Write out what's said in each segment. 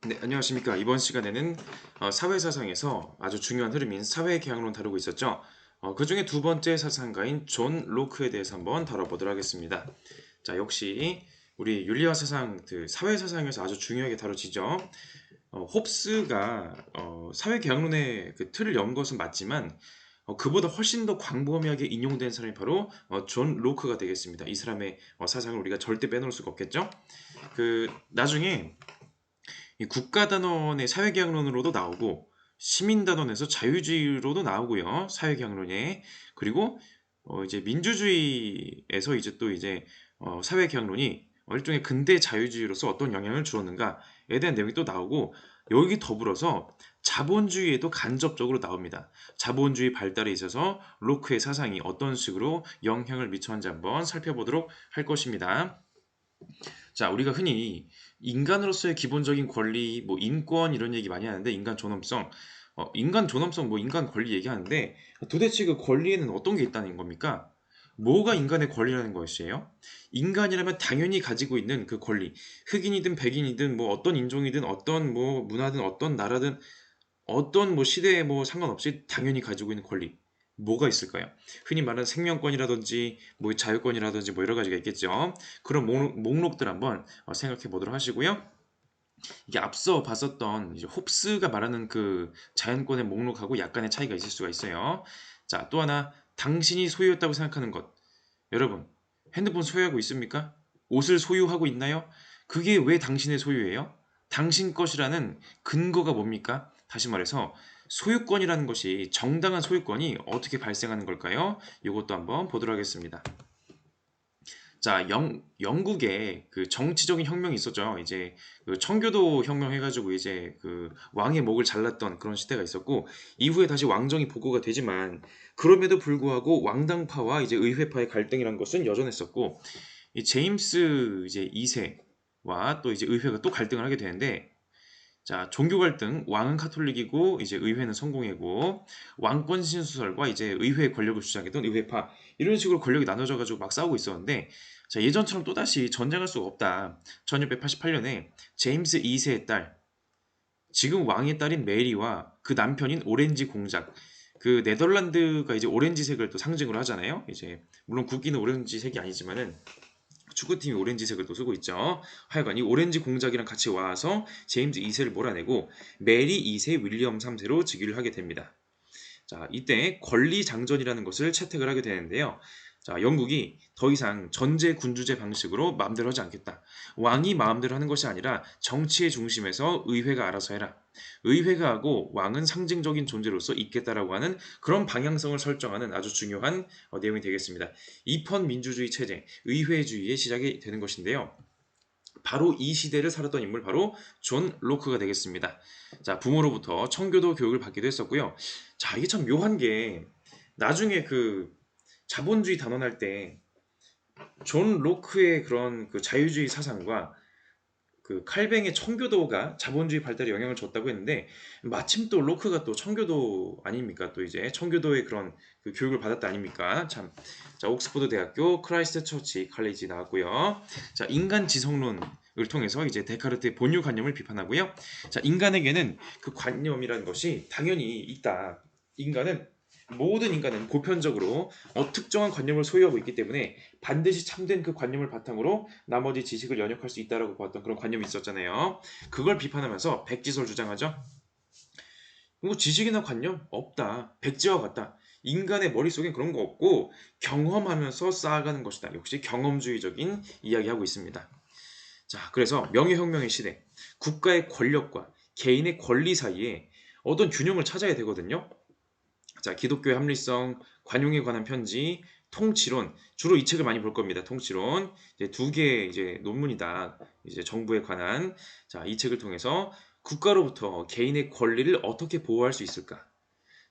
네, 안녕하십니까. 이번 시간에는 사회사상에서 아주 중요한 흐름인 사회계약론 다루고 있었죠. 그 중에 두 번째 사상가인 존 로크에 대해서 한번 다뤄보도록 하겠습니다. 자, 역시 우리 윤리와 사상, 그 사회사상에서 아주 중요하게 다뤄지죠. 홉스가 사회계약론의 그 틀을 연 것은 맞지만 그보다 훨씬 더 광범위하게 인용된 사람이 바로 존 로크가 되겠습니다. 이 사람의 사상을 우리가 절대 빼놓을 수가 없겠죠. 그 나중에 이 국가단원의 사회계약론으로도 나오고 시민단원에서 자유주의로도 나오고요. 사회계약론에. 그리고 이제 민주주의에서 이제 또 이제 사회계약론이 일종의 근대 자유주의로서 어떤 영향을 주었는가에 대한 내용이 또 나오고, 여기 더불어서 자본주의에도 간접적으로 나옵니다. 자본주의 발달에 있어서 로크의 사상이 어떤 식으로 영향을 미쳤는지 한번 살펴보도록 할 것입니다. 자, 우리가 흔히 인간으로서의 기본적인 권리, 뭐 인권 이런 얘기 많이 하는데, 인간 존엄성, 인간 존엄성, 뭐 인간 권리 얘기하는데, 도대체 그 권리에는 어떤 게 있다는 겁니까? 뭐가 인간의 권리라는 것이에요? 인간이라면 당연히 가지고 있는 그 권리, 흑인이든 백인이든 뭐 어떤 인종이든 어떤 뭐 문화든 어떤 나라든 어떤 뭐 시대에 뭐 상관없이 당연히 가지고 있는 권리, 뭐가 있을까요? 흔히 말하는 생명권이라든지 뭐 자유권이라든지 뭐 여러 가지가 있겠죠. 그런 목록들 한번 생각해 보도록 하시고요. 이게 앞서 봤었던 이제 홉스가 말하는 그 자연권의 목록하고 약간의 차이가 있을 수가 있어요. 자, 또 하나, 당신이 소유했다고 생각하는 것. 여러분, 핸드폰 소유하고 있습니까? 옷을 소유하고 있나요? 그게 왜 당신의 소유예요? 당신 것이라는 근거가 뭡니까? 다시 말해서 소유권이라는 것이, 정당한 소유권이 어떻게 발생하는 걸까요? 이것도 한번 보도록 하겠습니다. 자, 영국에 그 정치적인 혁명이 있었죠. 이제 그 청교도 혁명 해가지고 이제 그 왕의 목을 잘랐던 그런 시대가 있었고, 이후에 다시 왕정이 복구가 되지만, 그럼에도 불구하고 왕당파와 이제 의회파의 갈등이란 것은 여전했었고, 이 제임스 이제 2세와 또 이제 의회가 또 갈등을 하게 되는데, 자, 종교 갈등, 왕은 카톨릭이고 이제 의회는 성공회고, 왕권 신수설과 이제 의회의 권력을 주장했던 의회파, 이런 식으로 권력이 나눠져 가지고 막 싸우고 있었는데, 자, 예전처럼 또다시 전쟁할 수가 없다. 1688년에 제임스 2세의 딸, 지금 왕의 딸인 메리와 그 남편인 오렌지 공작, 그 네덜란드가 이제 오렌지색을 또 상징으로 하잖아요. 이제 물론 국기는 오렌지색이 아니지만은 축구팀이 오렌지색을 또 쓰고 있죠. 하여간 이 오렌지 공작이랑 같이 와서 제임스 2세를 몰아내고 메리 2세, 윌리엄 3세로 즉위를 하게 됩니다. 자, 이때 권리장전이라는 것을 채택을 하게 되는데요. 자, 영국이 더 이상 전제 군주제 방식으로 마음대로 하지 않겠다. 왕이 마음대로 하는 것이 아니라 정치의 중심에서 의회가 알아서 해라. 의회가 하고 왕은 상징적인 존재로서 있겠다라고 하는 그런 방향성을 설정하는 아주 중요한 내용이 되겠습니다. 입헌 민주주의 체제, 의회주의의 시작이 되는 것인데요. 바로 이 시대를 살았던 인물, 바로 존 로크가 되겠습니다. 자, 부모로부터 청교도 교육을 받기도 했었고요. 자, 이게 참 묘한 게, 나중에 그 자본주의 단원할 때 존 로크의 그런 그 자유주의 사상과 그 칼뱅의 청교도가 자본주의 발달에 영향을 줬다고 했는데, 마침 또 로크가 또 청교도 아닙니까? 또 이제 청교도의 그런 그 교육을 받았다 아닙니까? 참. 자, 옥스퍼드 대학교 크라이스트 처치 칼리지 나왔고요. 자, 인간 지성론을 통해서 이제 데카르트의 본유 관념을 비판하고요. 자, 인간에게는 그 관념이라는 것이 당연히 있다. 모든 인간은 보편적으로 특정한 관념을 소유하고 있기 때문에 반드시 참된 그 관념을 바탕으로 나머지 지식을 연역할 수 있다라고 봤던 그런 관념이 있었잖아요. 그걸 비판하면서 백지설 주장하죠. 뭐 지식이나 관념 없다. 백지와 같다. 인간의 머릿속엔 그런 거 없고 경험하면서 쌓아가는 것이다. 역시 경험주의적인 이야기하고 있습니다. 자, 그래서 명예혁명의 시대, 국가의 권력과 개인의 권리 사이에 어떤 균형을 찾아야 되거든요. 자, 기독교의 합리성, 관용에 관한 편지, 통치론, 주로 이 책을 많이 볼 겁니다. 통치론. 이제 두 개의 이제 논문이다. 이제 정부에 관한. 자, 이 책을 통해서 국가로부터 개인의 권리를 어떻게 보호할 수 있을까?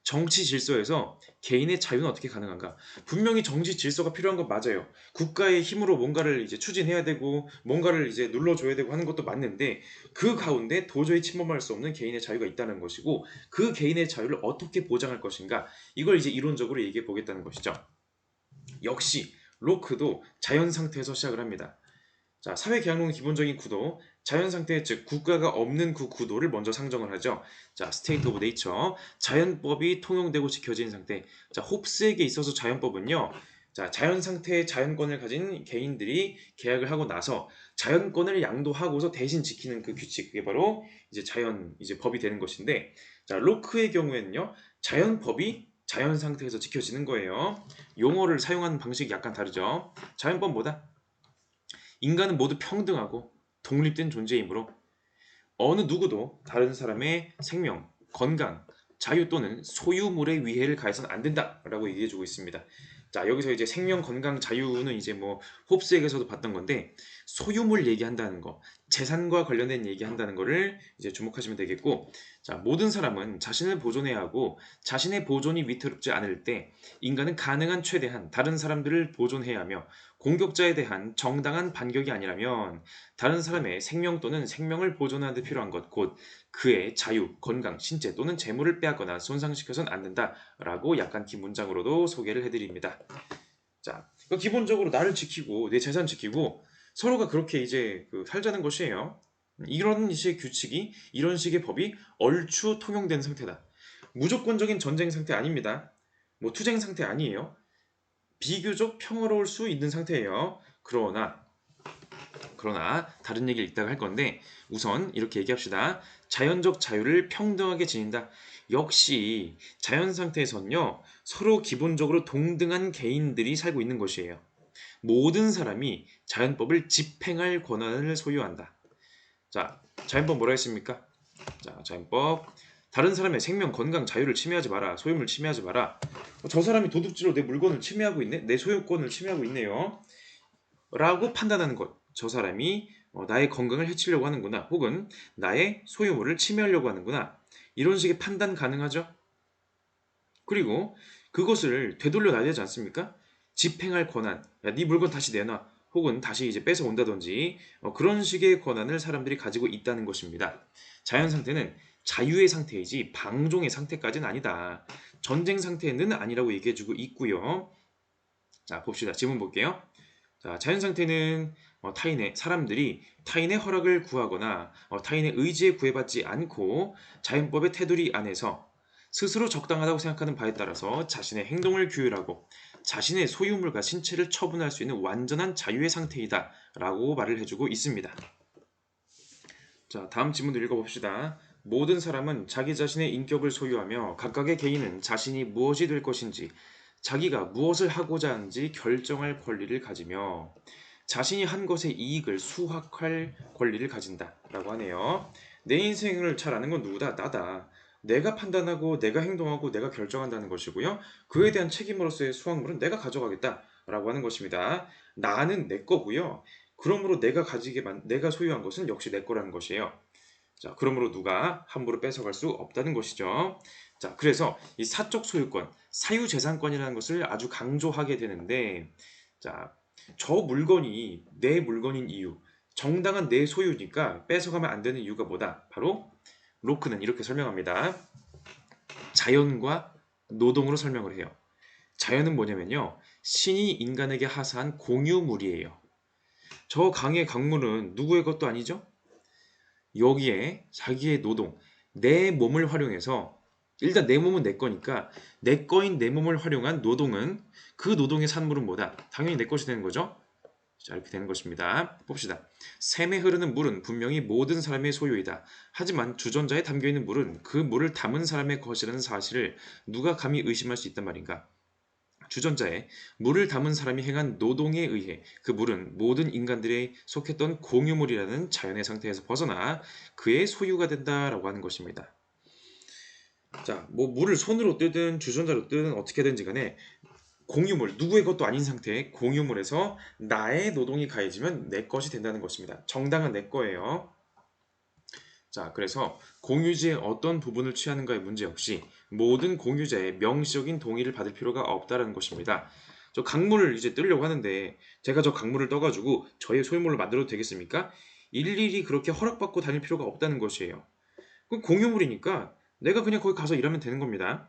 정치 질서에서 개인의 자유는 어떻게 가능한가? 분명히 정치 질서가 필요한 건 맞아요. 국가의 힘으로 뭔가를 이제 추진해야 되고, 뭔가를 이제 눌러줘야 되고 하는 것도 맞는데, 그 가운데 도저히 침범할 수 없는 개인의 자유가 있다는 것이고, 그 개인의 자유를 어떻게 보장할 것인가? 이걸 이제 이론적으로 얘기해 보겠다는 것이죠. 역시 로크도 자연 상태에서 시작을 합니다. 자, 사회계약론의 기본적인 구도, 자연 상태, 즉 국가가 없는 그 구도를 먼저 상정을 하죠. 자, state of nature, 자연법이 통용되고 지켜진 상태. 자, 홉스에게 있어서 자연법은요. 자, 자연 상태의 자연권을 가진 개인들이 계약을 하고 나서 자연권을 양도하고서 대신 지키는 그 규칙, 그게 바로 이제 자연 이제 법이 되는 것인데, 자, 로크의 경우에는요. 자연법이 자연 상태에서 지켜지는 거예요. 용어를 사용하는 방식이 약간 다르죠. 자연법 뭐다? 인간은 모두 평등하고 독립된 존재이므로 어느 누구도 다른 사람의 생명, 건강, 자유 또는 소유물에 위해를 가해서는 안 된다라고 얘기해주고 있습니다. 자, 여기서 이제 생명, 건강, 자유는 이제 뭐 홉스에게서도 봤던 건데 소유물 얘기한다는 거, 재산과 관련된 얘기한다는 거를 이제 주목하시면 되겠고, 자, 모든 사람은 자신을 보존해야 하고 자신의 보존이 위태롭지 않을 때 인간은 가능한 최대한 다른 사람들을 보존해야 하며 공격자에 대한 정당한 반격이 아니라면 다른 사람의 생명 또는 생명을 보존하는 데 필요한 것, 곧 그의 자유, 건강, 신체 또는 재물을 빼앗거나 손상시켜서는 안 된다라고 약간 긴 문장으로도 소개를 해드립니다. 자, 그러니까 기본적으로 나를 지키고 내 재산 지키고 서로가 그렇게 이제 살자는 것이에요. 이런 식의 규칙이, 이런 식의 법이 얼추 통용된 상태다. 무조건적인 전쟁 상태 아닙니다. 뭐 투쟁 상태 아니에요. 비교적 평화로울 수 있는 상태예요. 그러나 다른 얘기를 이따가 할 건데 우선 이렇게 얘기합시다. 자연적 자유를 평등하게 지닌다. 역시 자연 상태에서는요. 서로 기본적으로 동등한 개인들이 살고 있는 것이에요. 모든 사람이 자연법을 집행할 권한을 소유한다. 자, 자연법 뭐라 했습니까? 자, 자연법. 다른 사람의 생명, 건강, 자유를 침해하지 마라. 소유물 침해하지 마라. 저 사람이 도둑질로 내 물건을 침해하고 있네? 내 소유권을 침해하고 있네요. 라고 판단하는 것. 저 사람이 나의 건강을 해치려고 하는구나. 혹은 나의 소유물을 침해하려고 하는구나. 이런 식의 판단 가능하죠? 그리고 그것을 되돌려 놔야 되지 않습니까? 집행할 권한. 야, 네 물건 다시 내놔. 혹은 다시 이제 뺏어 온다든지 그런 식의 권한을 사람들이 가지고 있다는 것입니다. 자연 상태는 자유의 상태이지 방종의 상태까지는 아니다. 전쟁 상태는 아니라고 얘기해주고 있고요. 자, 봅시다. 질문 볼게요. 자, 자연 상태는 사람들이 타인의 허락을 구하거나 타인의 의지에 구애받지 않고 자연법의 테두리 안에서 스스로 적당하다고 생각하는 바에 따라서 자신의 행동을 규율하고 자신의 소유물과 신체를 처분할 수 있는 완전한 자유의 상태이다 라고 말을 해주고 있습니다. 자, 다음 질문도 읽어봅시다. 모든 사람은 자기 자신의 인격을 소유하며 각각의 개인은 자신이 무엇이 될 것인지 자기가 무엇을 하고자 하는지 결정할 권리를 가지며 자신이 한 것의 이익을 수확할 권리를 가진다 라고 하네요. 내 인생을 잘 아는 건 누구다? 나다. 내가 판단하고 내가 행동하고 내가 결정한다는 것이고요. 그에 대한 책임으로서의 수확물은 내가 가져가겠다 라고 하는 것입니다. 나는 내 거고요. 그러므로 내가 소유한 것은 역시 내 거라는 것이에요. 자, 그러므로 누가 함부로 뺏어갈 수 없다는 것이죠. 자, 그래서 이 사적 소유권, 사유재산권이라는 것을 아주 강조하게 되는데, 자, 저 물건이 내 물건인 이유, 정당한 내 소유니까 뺏어가면 안 되는 이유가 뭐다? 바로 로크는 이렇게 설명합니다. 자연과 노동으로 설명을 해요. 자연은 뭐냐면요. 신이 인간에게 하사한 공유물이에요. 저 강의 강물은 누구의 것도 아니죠? 여기에 자기의 노동, 내 몸을 활용해서 일단 내 몸은 내 거니까 내 거인 내 몸을 활용한 노동은 그 노동의 산물은 뭐다? 당연히 내 것이 되는 거죠. 자, 이렇게 되는 것입니다. 봅시다. 샘에 흐르는 물은 분명히 모든 사람의 소유이다. 하지만 주전자에 담겨있는 물은 그 물을 담은 사람의 것이라는 사실을 누가 감히 의심할 수 있단 말인가? 주전자에 물을 담은 사람이 행한 노동에 의해 그 물은 모든 인간들이 속했던 공유물이라는 자연의 상태에서 벗어나 그의 소유가 된다라고 하는 것입니다. 자, 뭐 물을 손으로 뜨든 주전자로 뜨든 어떻게든지 간에 공유물, 누구의 것도 아닌 상태의 공유물에서 나의 노동이 가해지면 내 것이 된다는 것입니다. 정당한 내 거예요. 자, 그래서 공유지의 어떤 부분을 취하는가의 문제 없이 모든 공유자의 명시적인 동의를 받을 필요가 없다는 것입니다. 저 강물을 이제 뜨려고 하는데 제가 저 강물을 떠가지고 저의 소유물로 만들어도 되겠습니까? 일일이 그렇게 허락받고 다닐 필요가 없다는 것이에요. 그럼 공유물이니까 내가 그냥 거기 가서 일하면 되는 겁니다.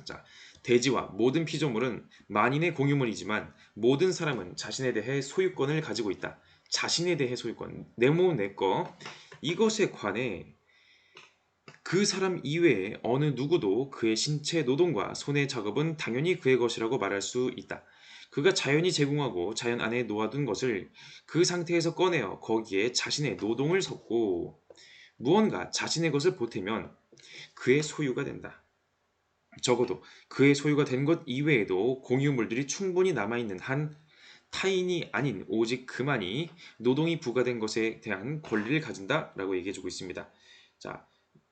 자, 대지와 모든 피조물은 만인의 공유물이지만 모든 사람은 자신에 대해 소유권을 가지고 있다. 자신에 대해 소유권, 내 몸은 내 거, 이것에 관해 그 사람 이외에 어느 누구도 그의 신체 노동과 손의 작업은 당연히 그의 것이라고 말할 수 있다. 그가 자연히 제공하고 자연 안에 놓아둔 것을 그 상태에서 꺼내어 거기에 자신의 노동을 섞고 무언가 자신의 것을 보태면 그의 소유가 된다. 적어도 그의 소유가 된 것 이외에도 공유물들이 충분히 남아있는 한 타인이 아닌 오직 그만이 노동이 부과된 것에 대한 권리를 가진다라고 얘기해주고 있습니다. 자,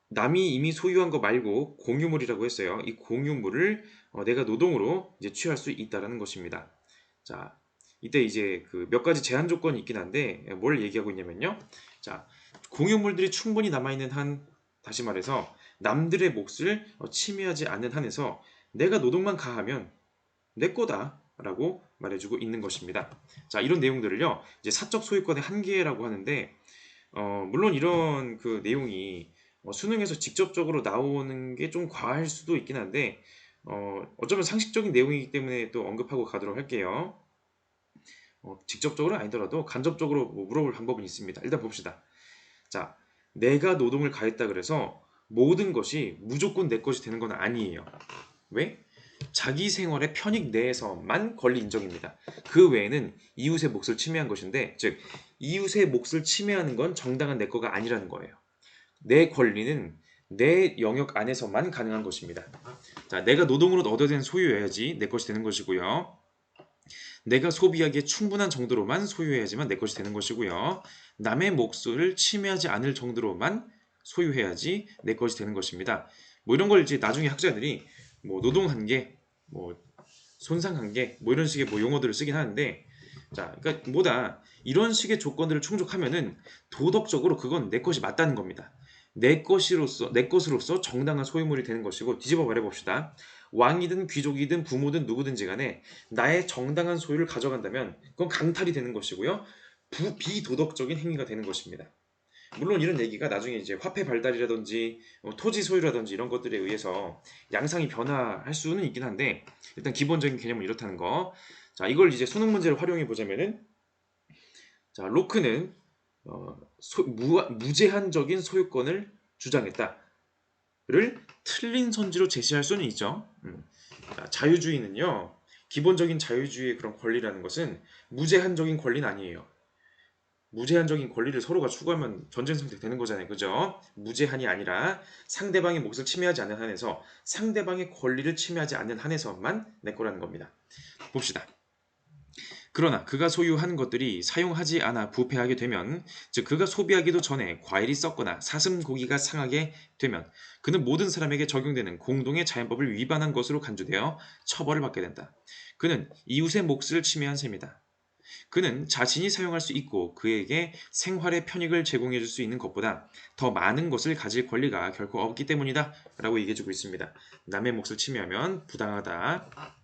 남이 이미 소유한 거 말고 공유물이라고 했어요. 이 공유물을 내가 노동으로 이제 취할 수 있다라는 것입니다. 자, 이때 이제 그 몇 가지 제한 조건이 있긴 한데 뭘 얘기하고 있냐면요. 자, 공유물들이 충분히 남아있는 한, 다시 말해서 남들의 몫을 침해하지 않는 한에서 내가 노동만 가하면 내 거다라고 말해주고 있는 것입니다. 자, 이런 내용들을요, 이제 사적 소유권의 한계라고 하는데, 물론 이런 그 내용이 수능에서 직접적으로 나오는 게 좀 과할 수도 있긴 한데, 어쩌면 상식적인 내용이기 때문에 또 언급하고 가도록 할게요. 직접적으로 아니더라도 간접적으로 뭐 물어볼 방법은 있습니다. 일단 봅시다. 자, 내가 노동을 가했다 그래서 모든 것이 무조건 내 것이 되는 건 아니에요. 왜? 자기 생활의 편익 내에서만 권리 인정입니다. 그 외에는 이웃의 몫을 침해한 것인데, 즉 이웃의 몫을 침해하는 건 정당한 내 거가 아니라는 거예요. 내 권리는 내 영역 안에서만 가능한 것입니다. 자, 내가 노동으로 얻어낸 소유여야지 내 것이 되는 것이고요. 내가 소비하기에 충분한 정도로만 소유해야지만 내 것이 되는 것이고요. 남의 몫을 침해하지 않을 정도로만 소유해야지 내 것이 되는 것입니다. 뭐 이런 걸 이제 나중에 학자들이 뭐 노동한계, 뭐 손상한계, 뭐 이런 식의 뭐 용어들을 쓰긴 하는데, 자, 그러니까 뭐다 이런 식의 조건들을 충족하면은 도덕적으로 그건 내 것이 맞다는 겁니다. 내 것으로서 정당한 소유물이 되는 것이고, 뒤집어 말해봅시다. 왕이든 귀족이든 부모든 누구든지 간에 나의 정당한 소유를 가져간다면 그건 강탈이 되는 것이고요. 비도덕적인 행위가 되는 것입니다. 물론 이런 얘기가 나중에 이제 화폐 발달이라든지 토지 소유라든지 이런 것들에 의해서 양상이 변화할 수는 있긴 한데, 일단 기본적인 개념은 이렇다는 거. 자, 이걸 이제 수능 문제를 활용해 보자면은, 자, 로크는 무제한적인 소유권을 주장했다를 틀린 선지로 제시할 수는 있죠. 자, 자유주의는요, 기본적인 자유주의의 그런 권리라는 것은 무제한적인 권리는 아니에요. 무제한적인 권리를 서로가 추구하면 전쟁 상태 되는 거잖아요. 그죠? 무제한이 아니라 상대방의 몫을 침해하지 않는 한에서, 상대방의 권리를 침해하지 않는 한에서만 내 거라는 겁니다. 봅시다. 그러나 그가 소유한 것들이 사용하지 않아 부패하게 되면, 즉 그가 소비하기도 전에 과일이 썩거나 사슴 고기가 상하게 되면 그는 모든 사람에게 적용되는 공동의 자연법을 위반한 것으로 간주되어 처벌을 받게 된다. 그는 이웃의 몫을 침해한 셈이다. 그는 자신이 사용할 수 있고 그에게 생활의 편익을 제공해 줄 수 있는 것보다 더 많은 것을 가질 권리가 결코 없기 때문이다 라고 얘기해주고 있습니다. 남의 몫을 침해하면 부당하다.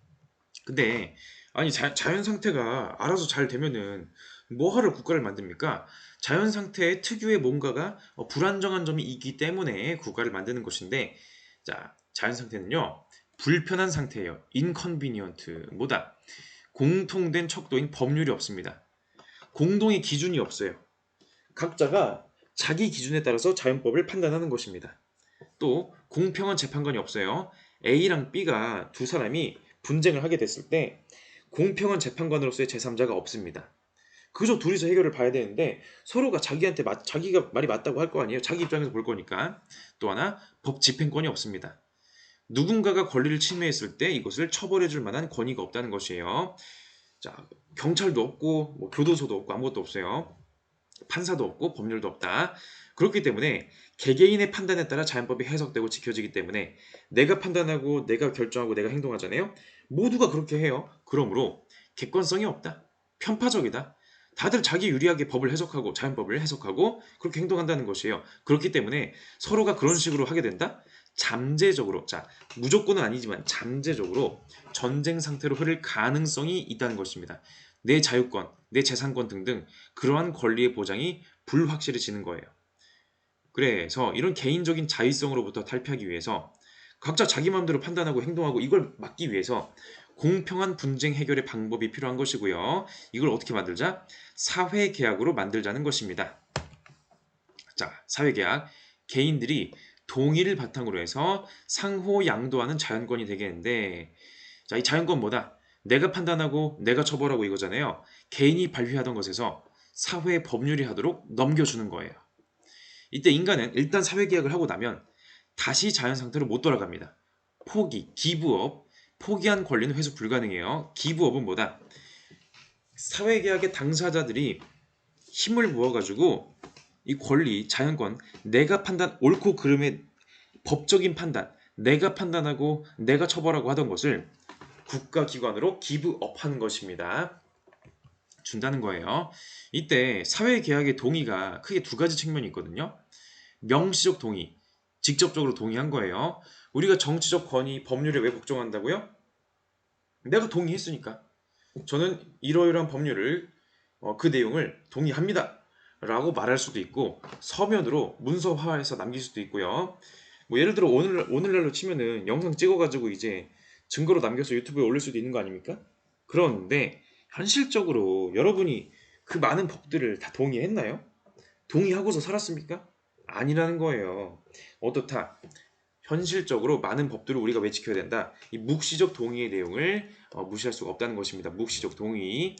근데 아니, 자연 상태가 알아서 잘 되면은 뭐하러 국가를 만듭니까? 자연 상태의 특유의 뭔가가 불안정한 점이 있기 때문에 국가를 만드는 것인데, 자, 자연 상태는요, 불편한 상태예요. inconvenient. 뭐다? 공통된 척도인 법률이 없습니다. 공동의 기준이 없어요. 각자가 자기 기준에 따라서 자연법을 판단하는 것입니다. 또 공평한 재판관이 없어요. A랑 B가 두 사람이 분쟁을 하게 됐을 때 공평한 재판관으로서의 제3자가 없습니다. 그저 둘이서 해결을 봐야 되는데, 서로가 자기가 말이 맞다고 할 거 아니에요. 자기 입장에서 볼 거니까. 또 하나, 법 집행권이 없습니다. 누군가가 권리를 침해했을 때 이것을 처벌해 줄 만한 권위가 없다는 것이에요. 자, 경찰도 없고 뭐 교도소도 없고 아무것도 없어요. 판사도 없고 법률도 없다. 그렇기 때문에 개개인의 판단에 따라 자연법이 해석되고 지켜지기 때문에 내가 판단하고 내가 결정하고 내가 행동하잖아요. 모두가 그렇게 해요. 그러므로 객관성이 없다. 편파적이다. 다들 자기 유리하게 법을 해석하고 자연법을 해석하고 그렇게 행동한다는 것이에요. 그렇기 때문에 서로가 그런 식으로 하게 된다? 잠재적으로, 자, 무조건은 아니지만 잠재적으로 전쟁 상태로 흐를 가능성이 있다는 것입니다. 내 자유권, 내 재산권 등등 그러한 권리의 보장이 불확실해지는 거예요. 그래서 이런 개인적인 자의성으로부터 탈피하기 위해서 각자 자기 마음대로 판단하고 행동하고 이걸 막기 위해서 공평한 분쟁 해결의 방법이 필요한 것이고요. 이걸 어떻게 만들자? 사회계약으로 만들자는 것입니다. 자, 사회계약. 개인들이 동의를 바탕으로 해서 상호 양도하는 자연권이 되겠는데, 자, 이 자연권 뭐다? 내가 판단하고 내가 처벌하고 이거잖아요. 개인이 발휘하던 것에서 사회 법률이 하도록 넘겨주는 거예요. 이때 인간은 일단 사회계약을 하고 나면 다시 자연 상태로 못 돌아갑니다. 포기, 기부업, 포기한 권리는 회수 불가능해요. 기부업은 뭐다? 사회계약의 당사자들이 힘을 모아가지고 이 권리, 자연권, 내가 판단, 옳고 그름의 법적인 판단, 내가 판단하고 내가 처벌하고 하던 것을 국가기관으로 기부업하는 것입니다. 준다는 거예요. 이때 사회계약의 동의가 크게 두 가지 측면이 있거든요. 명시적 동의, 직접적으로 동의한 거예요. 우리가 정치적 권위, 법률에 왜 복종한다고요? 내가 동의했으니까. 저는 이러이러한 법률을 그 내용을 동의합니다. 라고 말할 수도 있고 서면으로 문서화해서 남길 수도 있고요. 뭐 예를 들어 오늘날로 치면은 영상 찍어가지고 이제 증거로 남겨서 유튜브에 올릴 수도 있는 거 아닙니까? 그런데 현실적으로 여러분이 그 많은 법들을 다 동의했나요? 동의하고서 살았습니까? 아니라는 거예요. 어떻다? 현실적으로 많은 법들을 우리가 왜 지켜야 된다? 이 묵시적 동의의 내용을 무시할 수가 없다는 것입니다. 묵시적 동의.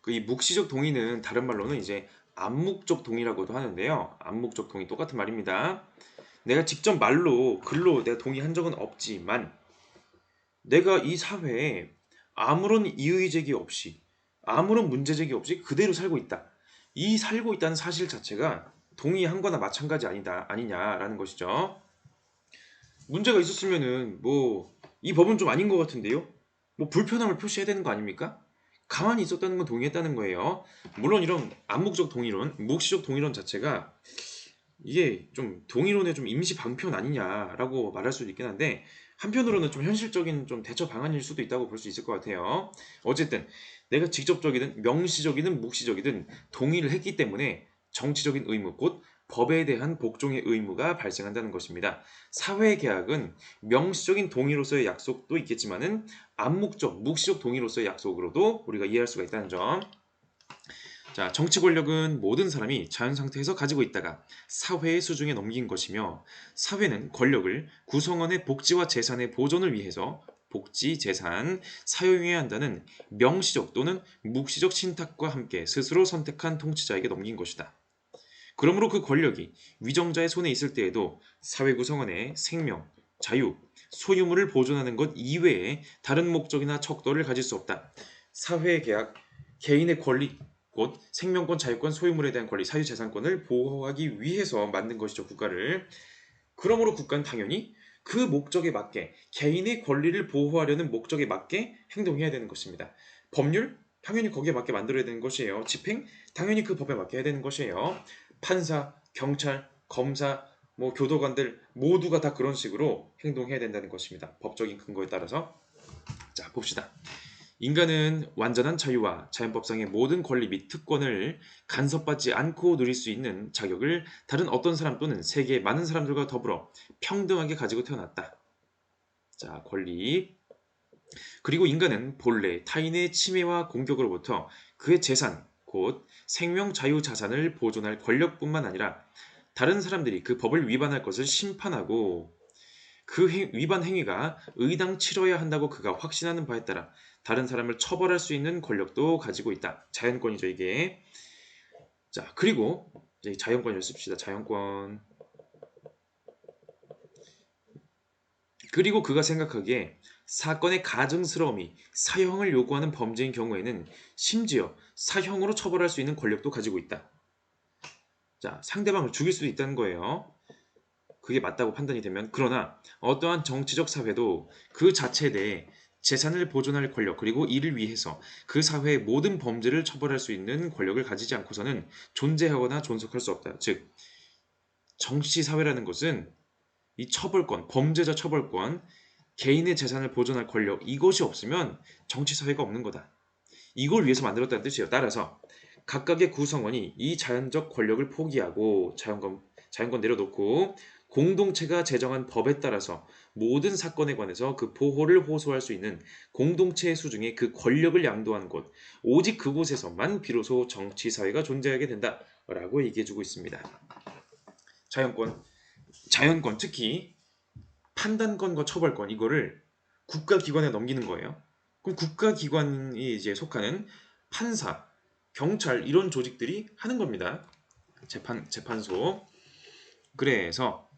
이 묵시적 동의는 다른 말로는 이제 암묵적 동의라고도 하는데요. 암묵적 동의 똑같은 말입니다. 내가 직접 말로 글로 내가 동의한 적은 없지만 내가 이 사회에 아무런 이의 제기 없이 아무런 문제 제기 없이 그대로 살고 있다. 이 살고 있다는 사실 자체가 동의한 거나 마찬가지 아니냐라는 것이죠. 문제가 있었으면은 뭐 이 법은 좀 아닌 것 같은데요? 뭐 불편함을 표시해야 되는 거 아닙니까? 가만히 있었다는 건 동의했다는 거예요. 물론 이런 암묵적 동의론, 묵시적 동의론 자체가 이게 좀 동의론의 좀 임시 방편 아니냐라고 말할 수도 있긴 한데 한편으로는 좀 현실적인 좀 대처 방안일 수도 있다고 볼 수 있을 것 같아요. 어쨌든 내가 직접적이든 명시적이든 묵시적이든 동의를 했기 때문에 정치적인 의무 곧 법에 대한 복종의 의무가 발생한다는 것입니다. 사회계약은 명시적인 동의로서의 약속도 있겠지만은 암묵적, 묵시적 동의로서의 약속으로도 우리가 이해할 수가 있다는 점. 자, 정치 권력은 모든 사람이 자연 상태에서 가지고 있다가 사회의 수중에 넘긴 것이며 사회는 권력을 구성원의 복지와 재산의 보존을 위해서 복지, 재산, 사용해야 한다는 명시적 또는 묵시적 신탁과 함께 스스로 선택한 통치자에게 넘긴 것이다. 그러므로 그 권력이 위정자의 손에 있을 때에도 사회 구성원의 생명, 자유, 소유물을 보존하는 것 이외에 다른 목적이나 척도를 가질 수 없다. 사회계약, 개인의 권리, 곧 생명권, 자유권, 소유물에 대한 권리, 사유재산권을 보호하기 위해서 만든 것이죠, 국가를. 그러므로 국가는 당연히 그 목적에 맞게 개인의 권리를 보호하려는 목적에 맞게 행동해야 되는 것입니다. 법률? 당연히 거기에 맞게 만들어야 되는 것이에요. 집행? 당연히 그 법에 맞게 해야 되는 것이에요. 판사, 경찰, 검사, 뭐 교도관들 모두가 다 그런 식으로 행동해야 된다는 것입니다. 법적인 근거에 따라서. 자, 봅시다. 인간은 완전한 자유와 자연법상의 모든 권리 및 특권을 간섭받지 않고 누릴 수 있는 자격을 다른 어떤 사람 또는 세계의 많은 사람들과 더불어 평등하게 가지고 태어났다. 자, 권리. 그리고 인간은 본래 타인의 침해와 공격으로부터 그의 재산, 곧 생명 자유 자산을 보존할 권력뿐만 아니라 다른 사람들이 그 법을 위반할 것을 심판하고 그 위반 행위가 의당 치러야 한다고 그가 확신하는 바에 따라 다른 사람을 처벌할 수 있는 권력도 가지고 있다. 자연권이죠, 이게. 자, 그리고 이제 자연권을 씁시다. 자연권. 그리고 그가 생각하기에 사건의 가증스러움이 사형을 요구하는 범죄인 경우에는 심지어 사형으로 처벌할 수 있는 권력도 가지고 있다. 자, 상대방을 죽일 수도 있다는 거예요. 그게 맞다고 판단이 되면. 그러나 어떠한 정치적 사회도 그 자체에 대해 재산을 보존할 권력 그리고 이를 위해서 그 사회의 모든 범죄를 처벌할 수 있는 권력을 가지지 않고서는 존재하거나 존속할 수 없다. 즉 정치 사회라는 것은 이 처벌권, 범죄자 처벌권, 개인의 재산을 보존할 권력 이것이 없으면 정치 사회가 없는 거다. 이걸 위해서 만들었다는 뜻이에요. 따라서 각각의 구성원이 이 자연적 권력을 포기하고 자연권 내려놓고 공동체가 제정한 법에 따라서 모든 사건에 관해서 그 보호를 호소할 수 있는 공동체의 수중에 그 권력을 양도한 곳, 오직 그곳에서만 비로소 정치 사회가 존재하게 된다라고 얘기해주고 있습니다. 자연권, 자연권 특히 판단권과 처벌권 이거를 국가기관에 넘기는 거예요. 그럼 국가기관이 이제 속하는 판사, 경찰 이런 조직들이 하는 겁니다. 재판소. 그래서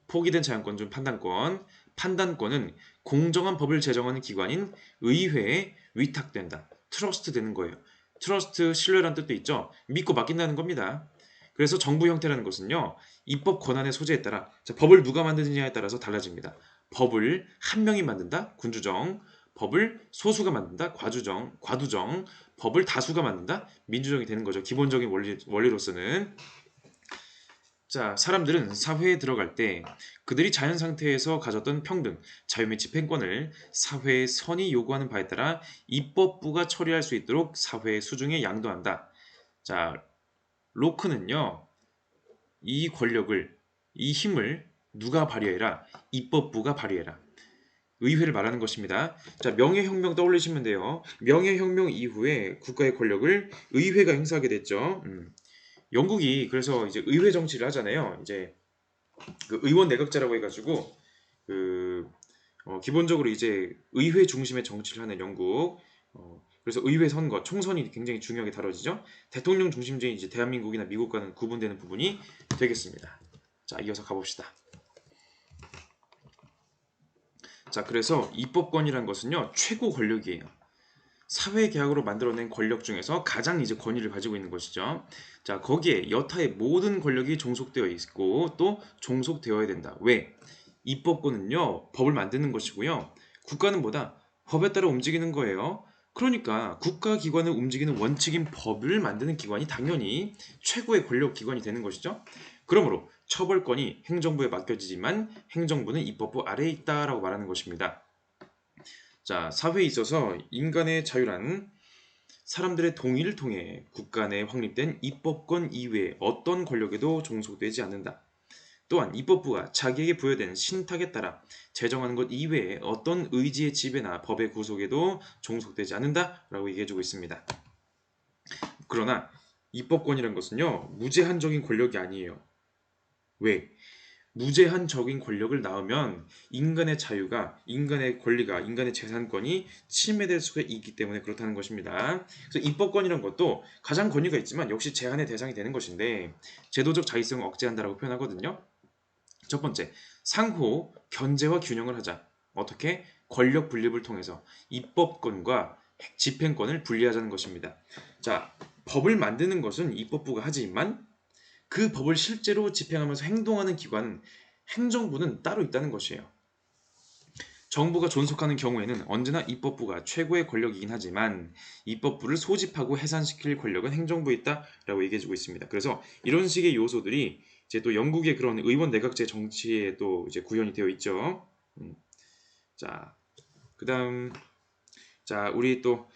포기된 자연권 중 판단권. 판단권은 공정한 법을 제정하는 기관인 의회에 위탁된다. 트러스트 되는 거예요. 트러스트 신뢰란 뜻도 있죠. 믿고 맡긴다는 겁니다. 그래서 정부 형태라는 것은요. 입법 권한의 소재에 따라 법을 누가 만드느냐에 따라서 달라집니다. 법을 한 명이 만든다. 군주정. 법을 소수가 만든다. 과두정. 법을 다수가 만든다. 민주정이 되는 거죠. 기본적인 원리로서는. 자, 사람들은 사회에 들어갈 때 그들이 자연 상태에서 가졌던 평등, 자유 및 집행권을 사회의 선이 요구하는 바에 따라 입법부가 처리할 수 있도록 사회의 수중에 양도한다. 자, 로크는요, 이 권력을, 이 힘을 누가 발휘해라? 입법부가 발휘해라. 의회를 말하는 것입니다. 자, 명예혁명 떠올리시면 돼요. 명예혁명 이후에 국가의 권력을 의회가 행사하게 됐죠. 영국이 그래서 이제 의회 정치를 하잖아요. 이제 그 의원 내각제라고 해가지고 그 기본적으로 이제 의회 중심의 정치를 하는 영국. 그래서 의회 선거, 총선이 굉장히 중요하게 다뤄지죠. 대통령 중심제인 이제 대한민국이나 미국과는 구분되는 부분이 되겠습니다. 자, 이어서 가봅시다. 자, 그래서 입법권이란 것은요 최고 권력이에요. 사회 계약으로 만들어낸 권력 중에서 가장 이제 권위를 가지고 있는 것이죠. 자, 거기에 여타의 모든 권력이 종속되어 있고 또 종속되어야 된다. 왜? 입법권은요 법을 만드는 것이고요. 국가는 뭐다? 법에 따라 움직이는 거예요. 그러니까 국가기관을 움직이는 원칙인 법을 만드는 기관이 당연히 최고의 권력 기관이 되는 것이죠. 그러므로 처벌권이 행정부에 맡겨지지만 행정부는 입법부 아래에 있다라고 말하는 것입니다. 자, 사회에 있어서 인간의 자유란 사람들의 동의를 통해 국가 내에 확립된 입법권 이외의 어떤 권력에도 종속되지 않는다. 또한 입법부가 자기에게 부여된 신탁에 따라 제정하는 것 이외에 어떤 의지의 지배나 법의 구속에도 종속되지 않는다라고 얘기해주고 있습니다. 그러나 입법권이란 것은요 무제한적인 권력이 아니에요. 왜? 무제한적인 권력을 낳으면 인간의 자유가, 인간의 권리가, 인간의 재산권이 침해될 수가 있기 때문에 그렇다는 것입니다. 그래서 입법권이란 것도 가장 권위가 있지만 역시 제한의 대상이 되는 것인데 제도적 자의성을 억제한다라고 표현하거든요. 첫 번째, 상호 견제와 균형을 하자. 어떻게? 권력 분립을 통해서 입법권과 집행권을 분리하자는 것입니다. 자, 법을 만드는 것은 입법부가 하지만 그 법을 실제로 집행하면서 행동하는 기관은 행정부는 따로 있다는 것이에요. 정부가 존속하는 경우에는 언제나 입법부가 최고의 권력이긴 하지만 입법부를 소집하고 해산시킬 권력은 행정부에 있다라고 얘기해주고 있습니다. 그래서 이런 식의 요소들이 이제 또 영국의 그런 의원 내각제 정치에 또 이제 구현이 되어 있죠. 자, 그다음 자 우리 또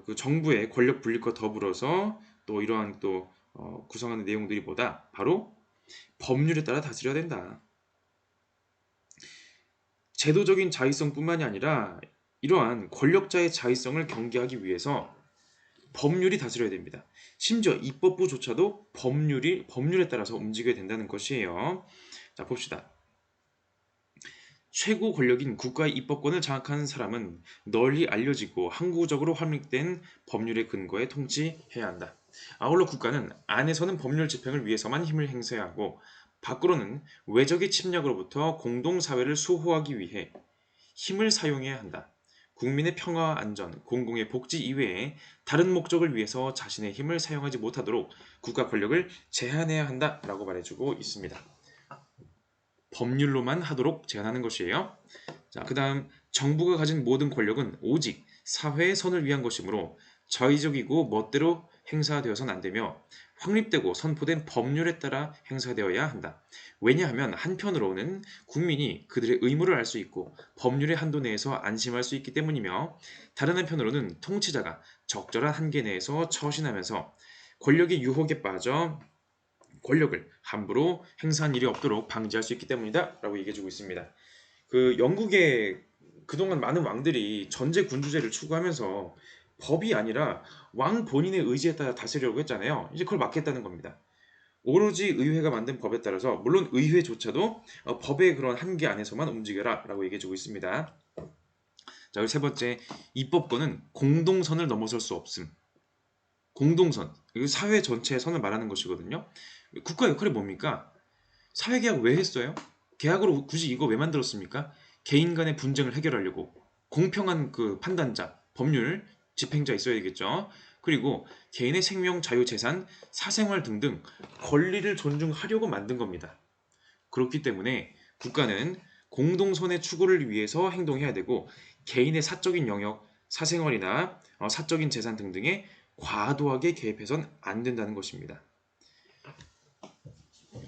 그 정부의 권력 분립과 더불어서 또 이러한 또 구성하는 내용들이 뭐다? 바로 법률에 따라 다스려야 된다. 제도적인 자의성뿐만이 아니라 이러한 권력자의 자의성을 경계하기 위해서 법률이 다스려야 됩니다. 심지어 입법부조차도 법률에 따라서 움직여야 된다는 것이에요. 자, 봅시다. 최고 권력인 국가의 입법권을 장악하는 사람은 널리 알려지고 항구적으로 확립된 법률의 근거에 통치해야 한다. 아울러 국가는 안에서는 법률 집행을 위해서만 힘을 행사해야 하고 밖으로는 외적의 침략으로부터 공동사회를 수호하기 위해 힘을 사용해야 한다. 국민의 평화와 안전, 공공의 복지 이외에 다른 목적을 위해서 자신의 힘을 사용하지 못하도록 국가 권력을 제한해야 한다라고 말해주고 있습니다. 법률로만 하도록 제한하는 것이에요. 자, 그 다음 정부가 가진 모든 권력은 오직 사회의 선을 위한 것이므로 자의적이고 멋대로 행사되어서는 안 되며 확립되고 선포된 법률에 따라 행사되어야 한다. 왜냐하면 한편으로는 국민이 그들의 의무를 알 수 있고 법률의 한도 내에서 안심할 수 있기 때문이며 다른 한편으로는 통치자가 적절한 한계 내에서 처신하면서 권력의 유혹에 빠져 권력을 함부로 행사한 일이 없도록 방지할 수 있기 때문이다 라고 얘기해주고 있습니다. 그 영국의 그동안 많은 왕들이 전제 군주제를 추구하면서 법이 아니라 왕 본인의 의지에 따라 다스리려고 했잖아요. 이제 그걸 막겠다는 겁니다. 오로지 의회가 만든 법에 따라서 물론 의회조차도 법의 그런 한계 안에서만 움직여라 라고 얘기해주고 있습니다. 자, 그리고 세 번째, 입법권은 공동선을 넘어설 수 없음. 공동선, 이거 사회 전체의 선을 말하는 것이거든요. 국가 역할이 뭡니까? 사회계약 왜 했어요? 계약으로 굳이 이거 왜 만들었습니까? 개인 간의 분쟁을 해결하려고. 공평한 그 판단자, 법률, 집행자 있어야 되겠죠. 그리고 개인의 생명, 자유, 재산, 사생활 등등 권리를 존중하려고 만든 겁니다. 그렇기 때문에 국가는 공동선의 추구를 위해서 행동해야 되고 개인의 사적인 영역, 사생활이나 사적인 재산 등등에 과도하게 개입해선 안 된다는 것입니다.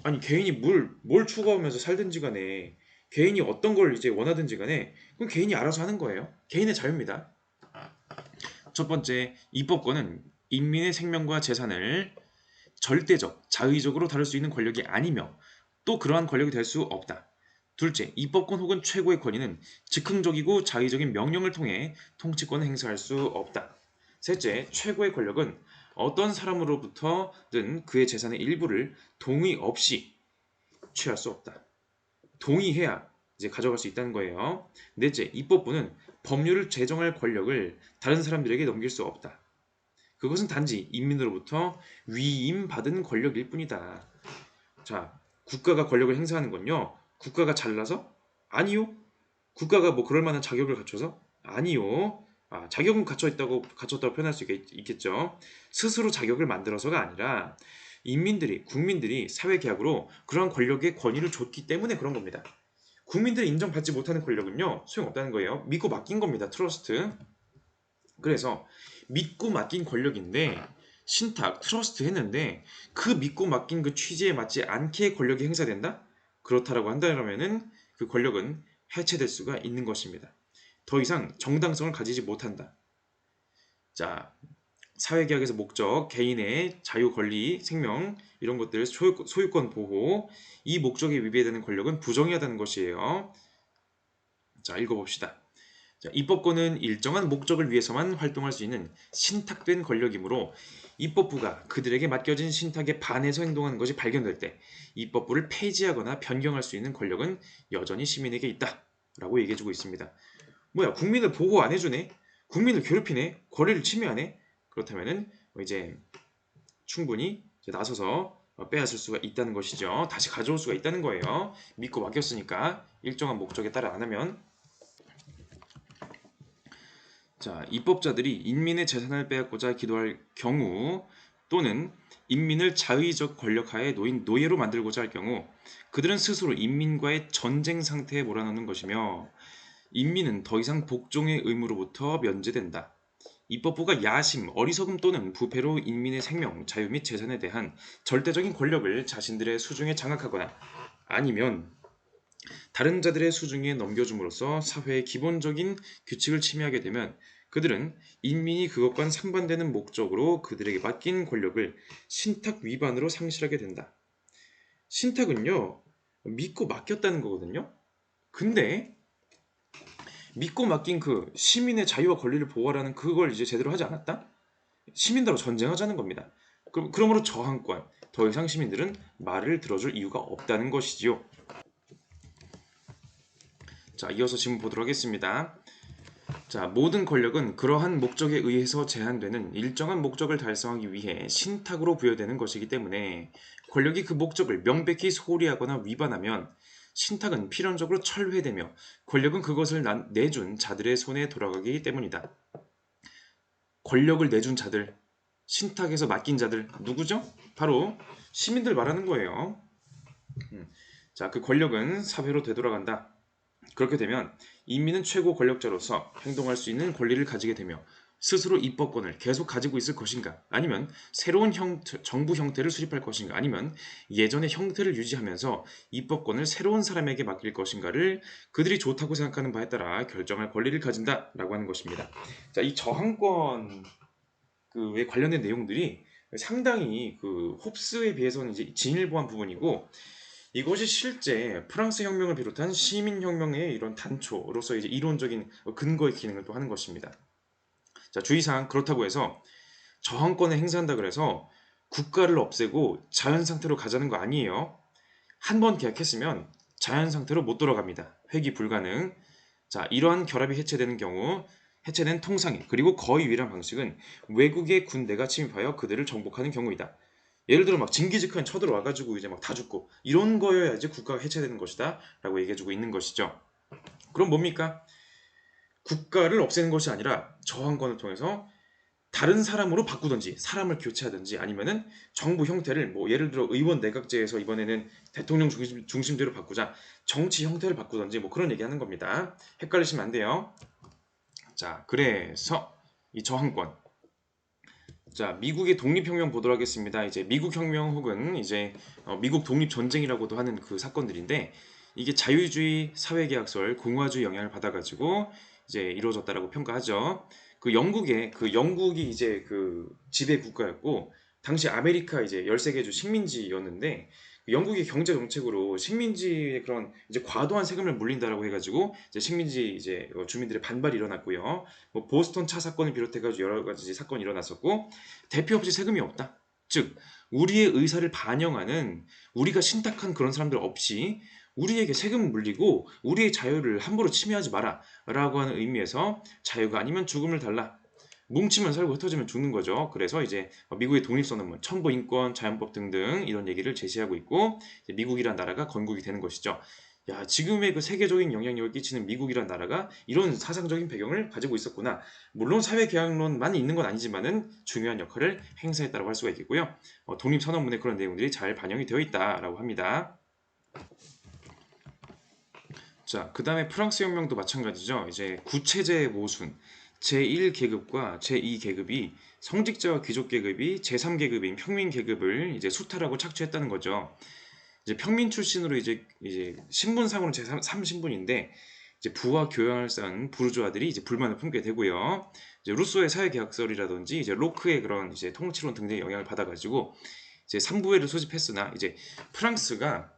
아니 개인이 뭘 추구하면서 살든지 간에 개인이 어떤 걸 이제 원하든지 간에 그건 개인이 알아서 하는 거예요. 개인의 자유입니다. 첫 번째, 입법권은 인민의 생명과 재산을 절대적, 자의적으로 다룰 수 있는 권력이 아니며 또 그러한 권력이 될 수 없다. 둘째, 입법권 혹은 최고의 권위는 즉흥적이고 자의적인 명령을 통해 통치권을 행사할 수 없다. 셋째, 최고의 권력은 어떤 사람으로부터든 그의 재산의 일부를 동의 없이 취할 수 없다. 동의해야 이제 가져갈 수 있다는 거예요. 넷째, 입법부는 법률을 제정할 권력을 다른 사람들에게 넘길 수 없다. 그것은 단지 인민으로부터 위임받은 권력일 뿐이다. 자, 국가가 권력을 행사하는 건요. 국가가 잘나서? 아니요. 국가가 뭐 그럴 만한 자격을 갖춰서? 아니요. 자격은 갖췄다고 표현할 수 있겠죠. 스스로 자격을 만들어서가 아니라 국민들이 사회 계약으로 그러한 권력의 권위를 줬기 때문에 그런 겁니다. 국민들이 인정받지 못하는 권력은요, 소용없다는 거예요. 믿고 맡긴 겁니다. 트러스트. 그래서 믿고 맡긴 권력인데 신탁, 트러스트 했는데 그 믿고 맡긴 그 취지에 맞지 않게 권력이 행사된다? 그렇다라고 한다면은 그 권력은 해체될 수가 있는 것입니다. 더 이상 정당성을 가지지 못한다. 자, 사회계약에서 목적, 개인의 자유, 권리, 생명 이런 것들, 소유권 보호 이 목적에 위배되는 권력은 부정의하다는 것이에요. 자, 읽어봅시다. 자, 입법권은 일정한 목적을 위해서만 활동할 수 있는 신탁된 권력이므로 입법부가 그들에게 맡겨진 신탁에 반해서 행동하는 것이 발견될 때 입법부를 폐지하거나 변경할 수 있는 권력은 여전히 시민에게 있다 라고 얘기해주고 있습니다. 뭐야, 국민을 보호 안 해주네? 국민을 괴롭히네? 권리를 침해하네? 그렇다면은 이제 충분히 이제 나서서 빼앗을 수가 있다는 것이죠. 다시 가져올 수가 있다는 거예요. 믿고 맡겼으니까 일정한 목적에 따라 안 하면. 자, 입법자들이 인민의 재산을 빼앗고자 기도할 경우 또는 인민을 자의적 권력하에 놓인 노예로 만들고자 할 경우 그들은 스스로 인민과의 전쟁 상태에 몰아넣는 것이며 인민은 더 이상 복종의 의무로부터 면제된다. 입법부가 야심, 어리석음 또는 부패로 인민의 생명, 자유 및 재산에 대한 절대적인 권력을 자신들의 수중에 장악하거나 아니면 다른 자들의 수중에 넘겨줌으로써 사회의 기본적인 규칙을 침해하게 되면 그들은 인민이 그것과는 상반되는 목적으로 그들에게 맡긴 권력을 신탁 위반으로 상실하게 된다. 신탁은요, 믿고 맡겼다는 거거든요. 근데 믿고 맡긴 그 시민의 자유와 권리를 보호하라는 그걸 이제 제대로 하지 않았다? 시민들하고 전쟁하자는 겁니다. 그러므로 저항권, 더 이상 시민들은 말을 들어줄 이유가 없다는 것이지요. 자, 이어서 질문 보도록 하겠습니다. 자, 모든 권력은 그러한 목적에 의해서 제한되는 일정한 목적을 달성하기 위해 신탁으로 부여되는 것이기 때문에 권력이 그 목적을 명백히 소홀히하거나 위반하면 신탁은 필연적으로 철회되며 권력은 그것을 내준 자들의 손에 돌아가기 때문이다. 권력을 내준 자들, 신탁에서 맡긴 자들 누구죠? 바로 시민들 말하는 거예요. 자, 그 권력은 사회로 되돌아간다. 그렇게 되면 인민은 최고 권력자로서 행동할 수 있는 권리를 가지게 되며 스스로 입법권을 계속 가지고 있을 것인가, 아니면 새로운 정부 형태를 수립할 것인가, 아니면 예전의 형태를 유지하면서 입법권을 새로운 사람에게 맡길 것인가를 그들이 좋다고 생각하는 바에 따라 결정할 권리를 가진다라고 하는 것입니다. 자, 이 저항권 그에 관련된 내용들이 상당히 그 홉스에 비해서는 이제 진일보한 부분이고 이것이 실제 프랑스 혁명을 비롯한 시민 혁명의 이런 단초로서 이제 이론적인 근거의 기능을 또 하는 것입니다. 자, 주의사항 그렇다고 해서 저항권을 행사한다 그래서 국가를 없애고 자연 상태로 가자는 거 아니에요. 한 번 계약했으면 자연 상태로 못 돌아갑니다. 회귀 불가능. 자, 이러한 결합이 해체되는 경우 해체된 통상이 그리고 거의 유일한 방식은 외국의 군대가 침입하여 그들을 정복하는 경우이다. 예를 들어 막 징기즈칸 쳐들어와가지고 이제 막 다 죽고 이런 거여야지 국가가 해체되는 것이다 라고 얘기해주고 있는 것이죠. 그럼 뭡니까? 국가를 없애는 것이 아니라 저항권을 통해서 다른 사람으로 바꾸든지 사람을 교체하든지 아니면은 정부 형태를 뭐 예를 들어 의원 내각제에서 이번에는 대통령 중심제로 바꾸자 정치 형태를 바꾸든지 뭐 그런 얘기하는 겁니다. 헷갈리시면 안 돼요. 자, 그래서 이 저항권. 자, 미국의 독립혁명 보도록 하겠습니다. 이제 미국 혁명 혹은 이제 미국 독립전쟁이라고도 하는 그 사건들인데 이게 자유주의 사회계약설, 공화주의 영향을 받아가지고 이제 이루어졌다라고 평가하죠. 영국이 이제 그 지배 국가였고 당시 아메리카 이제 13개 주 식민지였는데 영국의 경제 정책으로 식민지의 그런 이제 과도한 세금을 물린다라고 해가지고 이제 식민지 이제 주민들의 반발이 일어났고요. 뭐 보스턴 차 사건을 비롯해가지고 여러 가지 사건이 일어났었고 대표 없이 세금이 없다. 즉 우리의 의사를 반영하는 우리가 신탁한 그런 사람들 없이 우리에게 세금을 물리고 우리의 자유를 함부로 침해하지 마라 라고 하는 의미에서 자유가 아니면 죽음을 달라. 뭉치면 살고 흩어지면 죽는 거죠. 그래서 이제 미국의 독립선언문, 천부인권, 자연법 등등 이런 얘기를 제시하고 있고 미국이란 나라가 건국이 되는 것이죠. 야, 지금의 그 세계적인 영향력을 끼치는 미국이란 나라가 이런 사상적인 배경을 가지고 있었구나. 물론 사회계약론만 있는 건 아니지만은 중요한 역할을 행사했다고 할 수가 있겠고요. 독립선언문에 그런 내용들이 잘 반영이 되어 있다라고 합니다. 자, 그 다음에 프랑스 혁명도 마찬가지죠. 이제 구체제 모순, 제1계급과 제2계급이 성직자와 귀족 계급이 제3계급인 평민 계급을 이제 수탈하고 착취했다는 거죠. 이제 평민 출신으로 이제 신분상으로는 제3신분인데 이제 부와 교양을 쌓은 부르주아들이 이제 불만을 품게 되고요. 이제 루소의 사회계약설이라든지 이제 로크의 그런 이제 통치론 등등의 영향을 받아가지고 이제 삼부회를 소집했으나 이제 프랑스가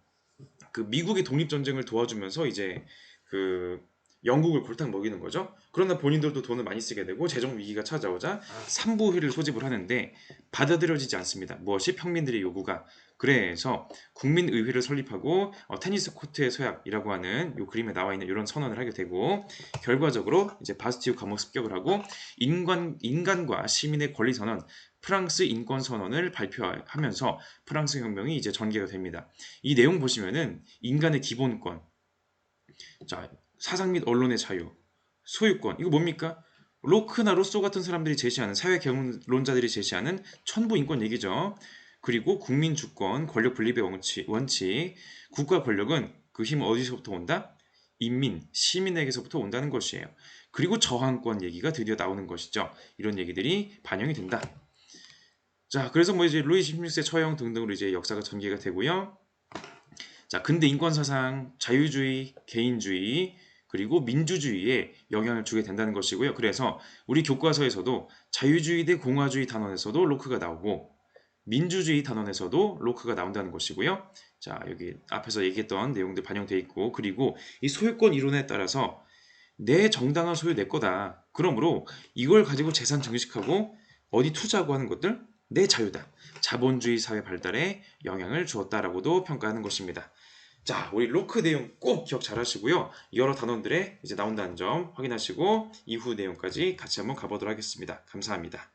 그 미국의 독립전쟁을 도와주면서 이제 그 영국을 골탕 먹이는 거죠. 그러나 본인들도 돈을 많이 쓰게 되고 재정 위기가 찾아오자 삼부회를 소집을 하는데 받아들여지지 않습니다. 무엇이 평민들의 요구가. 그래서 국민의회를 설립하고 테니스 코트의 서약이라고 하는 요 그림에 나와 있는 이런 선언을 하게 되고 결과적으로 이제 바스티유 감옥 습격을 하고 인간과 시민의 권리 선언 프랑스 인권 선언을 발표하면서 프랑스 혁명이 이제 전개가 됩니다. 이 내용 보시면은 인간의 기본권, 자, 사상 및 언론의 자유, 소유권, 이거 뭡니까? 로크나 로쏘 같은 사람들이 제시하는 사회 경론자들이 제시하는 천부 인권 얘기죠. 그리고 국민 주권, 권력 분립의 원칙, 국가 권력은 그 힘 어디서부터 온다? 인민, 시민에게서부터 온다는 것이에요. 그리고 저항권 얘기가 드디어 나오는 것이죠. 이런 얘기들이 반영이 된다. 자, 그래서 뭐 이제 루이 16세 처형 등등으로 이제 역사가 전개가 되고요. 자, 근대 인권 사상, 자유주의, 개인주의, 그리고 민주주의에 영향을 주게 된다는 것이고요. 그래서 우리 교과서에서도 자유주의 대 공화주의 단원에서도 로크가 나오고 민주주의 단원에서도 로크가 나온다는 것이고요. 자, 여기 앞에서 얘기했던 내용들 반영되어 있고 그리고 이 소유권 이론에 따라서 내 정당한 소유 내 거다. 그러므로 이걸 가지고 재산 증식하고 어디 투자하고 하는 것들 내 자유다. 자본주의 사회 발달에 영향을 주었다라고도 평가하는 것입니다. 자, 우리 로크 내용 꼭 기억 잘 하시고요. 여러 단원들에 이제 나온다는 점 확인하시고 이후 내용까지 같이 한번 가보도록 하겠습니다. 감사합니다.